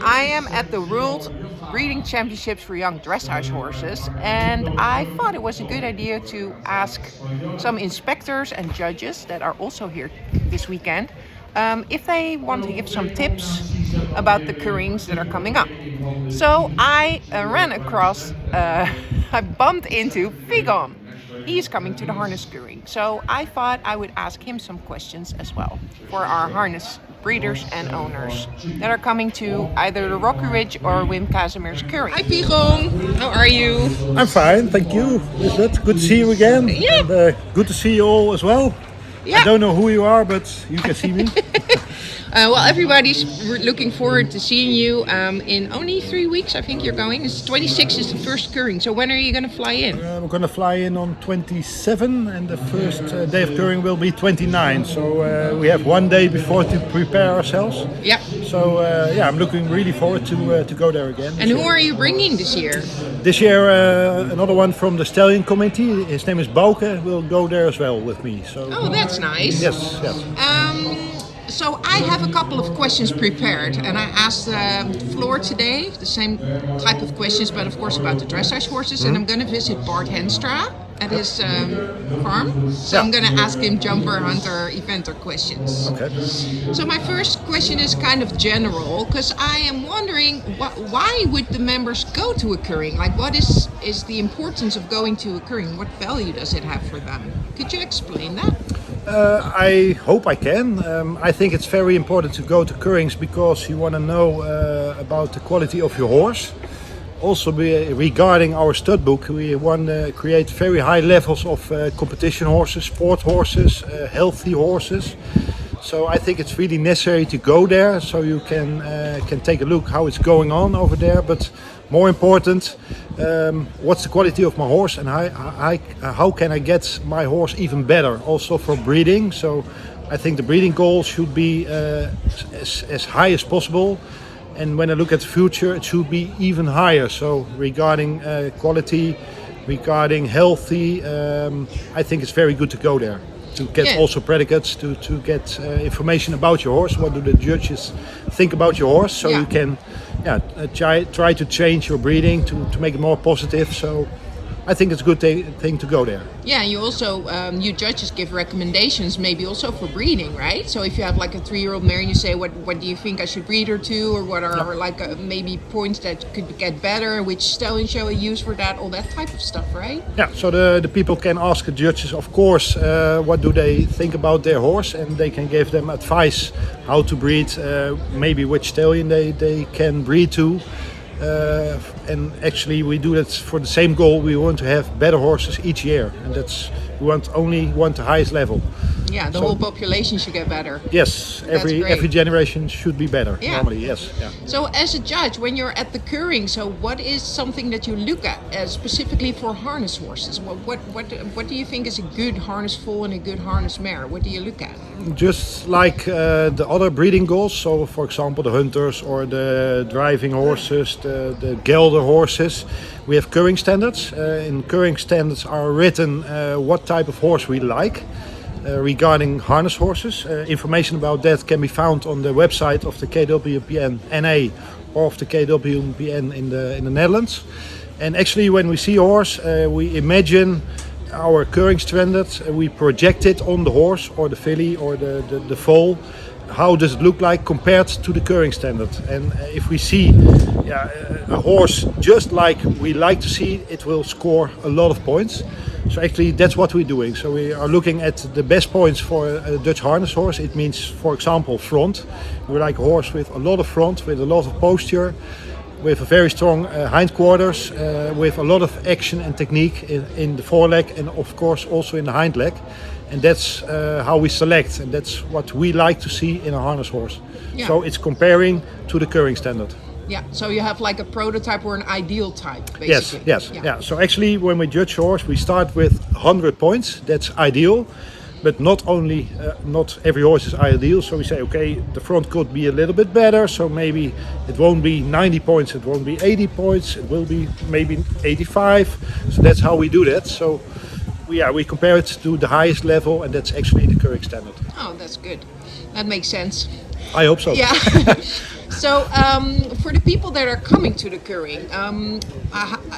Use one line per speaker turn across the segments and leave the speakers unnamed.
I am at the World Breeding Championships for Young Dressage Horses, and I thought it was a good idea to ask some inspectors and judges that are also here this weekend if they want to give some tips about the Keurings that are coming up. So I ran across, I bumped into Viggon. He's coming to the harness Keuring, so I thought I would ask him some questions as well for our harness breeders and owners that are coming to either the Rocky Ridge or Wim Cazemier's Keuring. Hi Viggon, how are you?
I'm fine, thank you. Is that good to see you again?
Yeah.
And, good to see you all as well.
Yeah.
I don't know who you are, but you can see me.
Well, everybody's looking forward to seeing you in only 3 weeks. I think you're going. It's 26 is the first Keuring. So when are you going to fly in?
We're going to fly in on 27, and the first day of Keuring will be 29. So we have 1 day before to prepare ourselves.
Yeah.
So I'm looking really forward to go there again.
And who are you bringing this year?
This year, another one from the Stallion Committee. His name is Bouke. Will go there as well with me. So.
Oh, that's nice.
Yes.
So I have a couple of questions prepared, and I asked Floor today the same type of questions, but of course about the dressage horses. And I'm going to visit Bart Henstra at his farm. So I'm going to ask him jumper, hunter, eventer questions.
Okay.
So my first question is kind of general, because I am wondering why would the members go to a Keuring? Like, what is the importance of going to a Keuring? What value does it have for them? Could you explain that?
I hope I can. I think it's very important to go to Keurings because you want to know about the quality of your horse. Also, regarding our stud book, we want to create very high levels of competition horses, sport horses, healthy horses. So I think it's really necessary to go there so you can take a look how it's going on over there. But more important, what's the quality of my horse and how can I get my horse even better also for breeding. So I think the breeding goal should be as high as possible. And when I look at the future, it should be even higher. So regarding quality, regarding healthy, I think it's very good to go there. To get also predicates, to get information about your horse. What do the judges think about your horse? So you can try to change your breeding to make it more positive. So I think it's a good thing to go there.
Yeah, you also, you judges give recommendations maybe also for breeding, right? So if you have like a 3-year-old mare and you say, what do you think I should breed her to? Or what are maybe points that could get better? Which stallion shall I use for that? All that type of stuff, right?
Yeah, so the people can ask the judges, of course, what do they think about their horse? And they can give them advice how to breed, maybe which stallion they can breed to. And actually we do that for the same goal. We want to have better horses each year, and we want the highest level.
Yeah, the whole population should get better.
Yes, every generation should be better.
Yeah.
Normally, yes. Yeah.
So as a judge, when you're at the Keuring, so what is something that you look at specifically for harness horses? What do you think is a good harness foal and a good harness mare? What do you look at?
Just like the other breeding goals, so for example the hunters or the driving horses, the gelder horses, we have Keuring standards. In Keuring standards are written what type of horse we like. Regarding harness horses, information about that can be found on the website of the KWPN or of the KWPN in the Netherlands. And actually, when we see a horse, we imagine our Keuring standard, we project it on the horse or the filly or the foal. How does it look like compared to the Keuring standard? And if we see a horse just like we like to see, it will score a lot of points. So actually that's what we're doing. So we are looking at the best points for a Dutch harness horse. It means, for example, front. We like a horse with a lot of front, with a lot of posture, with a very strong hindquarters, with a lot of action and technique in the foreleg and of course also in the hind leg. And that's how we select, and that's what we like to see in a harness horse. Yeah. So it's comparing to the Keuring standard.
Yeah, so you have like a prototype or an ideal type, basically.
Yes. So actually, when we judge a horse, we start with 100 points. That's ideal, but not every horse is ideal. So we say, okay, the front could be a little bit better. So maybe it won't be 90 points, it won't be 80 points, it will be maybe 85. So that's how we do that. So we compare it to the highest level, and that's actually the Keuring standard.
Oh, that's good. That makes sense.
I hope so.
Yeah. So for the people that are coming to the Keuring,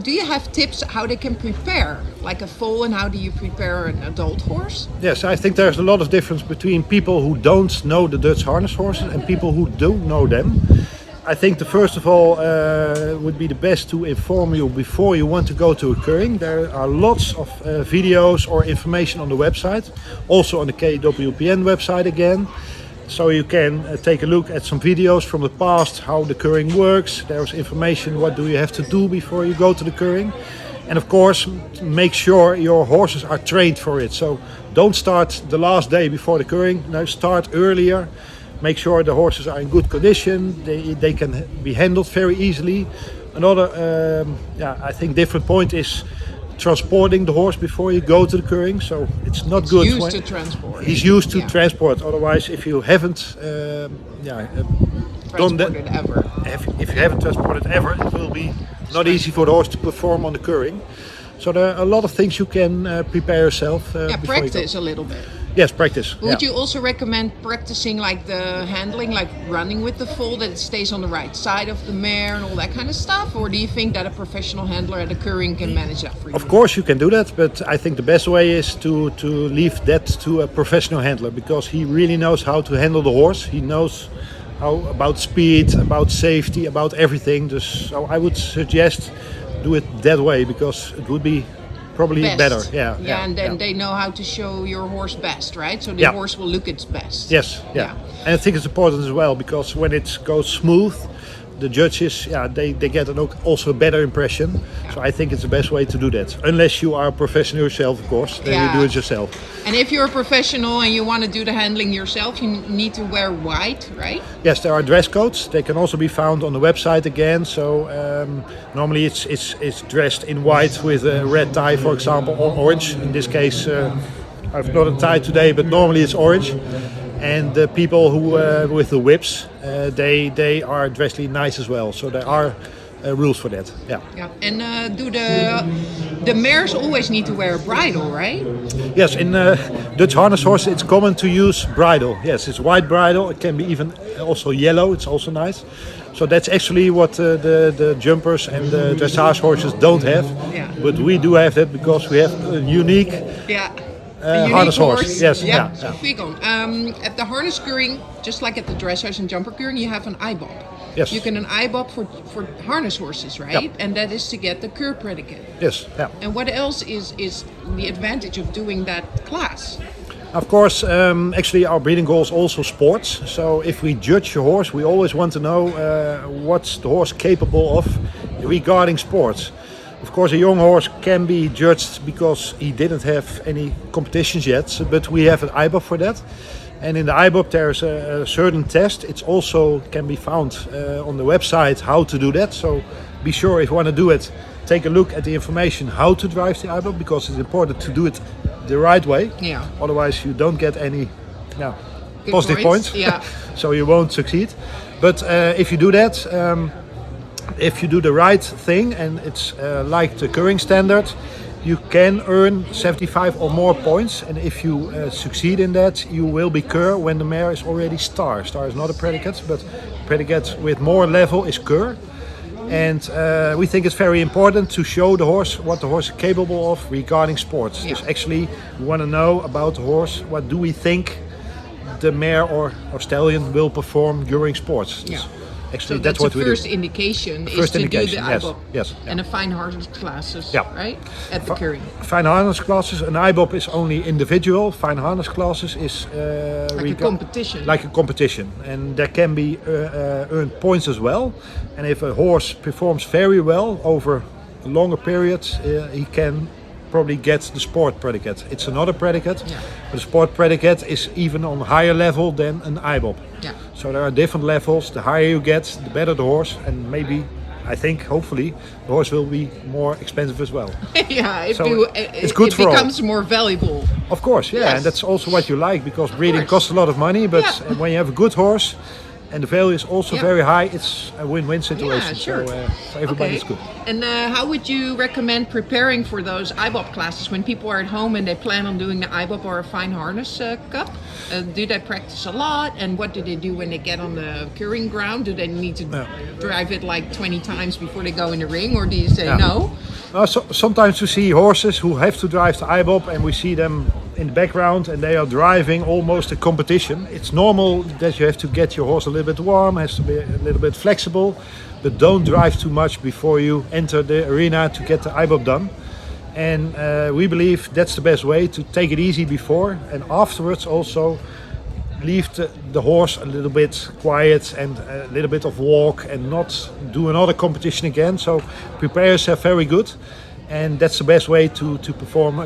do you have tips how they can prepare like a foal, and how do you prepare an adult horse?
Yes, I think there's a lot of difference between people who don't know the Dutch harness horses and people who do know them. I think the first of all would be the best to inform you before you want to go to a Keuring. There are lots of videos or information on the website, also on the KWPN website again. So you can take a look at some videos from the past, how the Keuring works. There's information what do you have to do before you go to the Keuring. And of course, make sure your horses are trained for it. So don't start the last day before the Keuring. No, start earlier. Make sure the horses are in good condition. They can be handled very easily. Another, I think different point is transporting the horse before you go to the Keuring. So it's not good.
Used to transport.
He's used to transport. Otherwise, if you haven't done that
ever,
if you haven't transported ever, it will be not easy for the horse to perform on the Keuring. So there are a lot of things you can prepare yourself.
Practice a little bit.
Yes, practice.
Would you also recommend practicing like the handling, like running with the foal, that it stays on the right side of the mare and all that kind of stuff? Or do you think that a professional handler at a Keuring can manage that for you?
Of course you can do that, but I think the best way is to leave that to a professional handler, because he really knows how to handle the horse. He knows about speed, about safety, about everything. So I would suggest do it that way, because it would be probably better.
And then they know how to show your horse best, right? So the horse will look its best.
Yes, and I think it's important as well, because when it goes smooth, the judges, they get also a better impression. Yeah. So I think it's the best way to do that. Unless you are a professional yourself, of course, then you do it yourself.
And if you're a professional and you want to do the handling yourself, you need to wear white, right?
Yes, there are dress codes. They can also be found on the website again. So normally it's dressed in white with a red tie, for example, or orange. In this case, I've not a tie today, but normally it's orange. And the people who with the whips, they are dressed nice as well. So there are rules for that. Yeah.
And do the mares always need to wear a bridle, right?
Yes, in Dutch harness horse, it's common to use bridle. Yes, it's white bridle. It can be even also yellow. It's also nice. So that's actually what the jumpers and the dressage horses don't have. Yeah. But we do have that because we have a unique.
Yeah.
Harness horse. Yes.
So Viggon, at the harness Keuring, just like at the dressage and jumper Keuring, you have an IBOP.
Yes.
You can an IBOP for harness horses, right?
Yep.
And that is to get the Keur predicate.
Yes. Yeah.
And what else is the advantage of doing that class?
Of course, actually our breeding goal is also sports. So if we judge a horse, we always want to know what's the horse capable of regarding sports. Of course, a young horse can be judged because he didn't have any competitions yet, but we have an IBOP for that. And in the IBOP there's a certain test. It also can be found on the website how to do that. So be sure if you want to do it, take a look at the information how to drive the IBOP, because it's important to do it the right way.
Yeah.
Otherwise you don't get any positive points.
Yeah.
So you won't succeed. But if you do that, if you do the right thing, and it's like the Keuring standard, you can earn 75 or more points. And if you succeed in that, you will be Keur when the mare is already Star. Star is not a predicate, but predicate with more level is Keur. And we think it's very important to show the horse what the horse is capable of regarding sports. Yeah. So actually, we want to know about the horse. What do we think the mare or stallion will perform during sports?
Yeah.
Actually,
so
that's what we do.
The first indication is to do the IBOP.
Yes.
And the fine harness classes, right? At the Keuring.
Fine harness classes, an IBOP is only individual. Fine harness classes is
like a competition.
Like a competition. And there can be earned points as well. And if a horse performs very well over a longer period, he can probably get the sport predicate. It's another predicate, but the sport predicate is even on a higher level than an IBOP.
Yeah.
So there are different levels. The higher you get, the better the horse, and maybe, I think, hopefully, the horse will be more expensive as well.
It's
good for all.
It becomes more valuable.
Of course, and that's also what you like, because breeding costs a lot of money, but when you have a good horse, and the value is also
Yeah.
very high. It's a win-win situation.
Yeah, sure.
So for everybody, it's good.
And how would you recommend preparing for those IBOP classes when people are at home and they plan on doing the IBOP or a fine harness cup? Do they practice a lot? And what do they do when they get on the Keuring ground? Do they need to drive it like 20 times before they go in the ring, or do you say no?
Sometimes we see horses who have to drive the IBOP, and we see them in the background and they are driving almost a competition. It's normal that you have to get your horse a little bit warm, has to be a little bit flexible, but don't drive too much before you enter the arena to get the IBOP done. And we believe that's the best way, to take it easy before, and afterwards also leave the horse a little bit quiet and a little bit of walk, and not do another competition again. So prepare yourself very good, and that's the best way to perform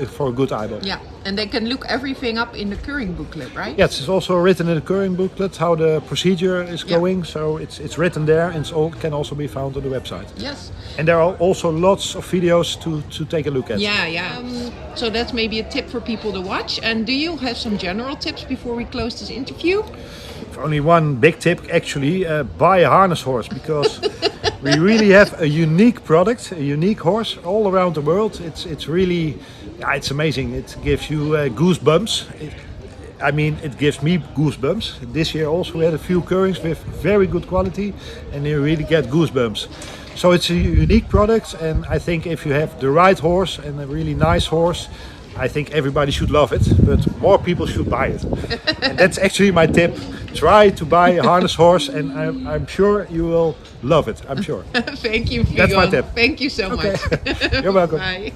for a good IBOP.
Yeah, and they can look everything up in the Keuring booklet, right?
Yes, it's also written in the Keuring booklet how the procedure is going. So it's written there, and can also be found on the website.
Yes.
And there are also lots of videos to take a look at.
Yeah. So that's maybe a tip for people to watch. And do you have some general tips before we close this interview?
Only one big tip, actually: buy a harness horse, because we really have a unique product, a unique horse all around the world. It's really, it's amazing. It gives you goosebumps. It gives me goosebumps. This year also we had a few Keurings with very good quality, and you really get goosebumps. So it's a unique product, and I think if you have the right horse and a really nice horse, I think everybody should love it, but more people should buy it. And that's actually my tip. Try to buy a harness horse, and I'm sure you will love it. I'm sure.
Thank you, Viggon.
That's my tip.
Thank you so much.
You're welcome.
Bye.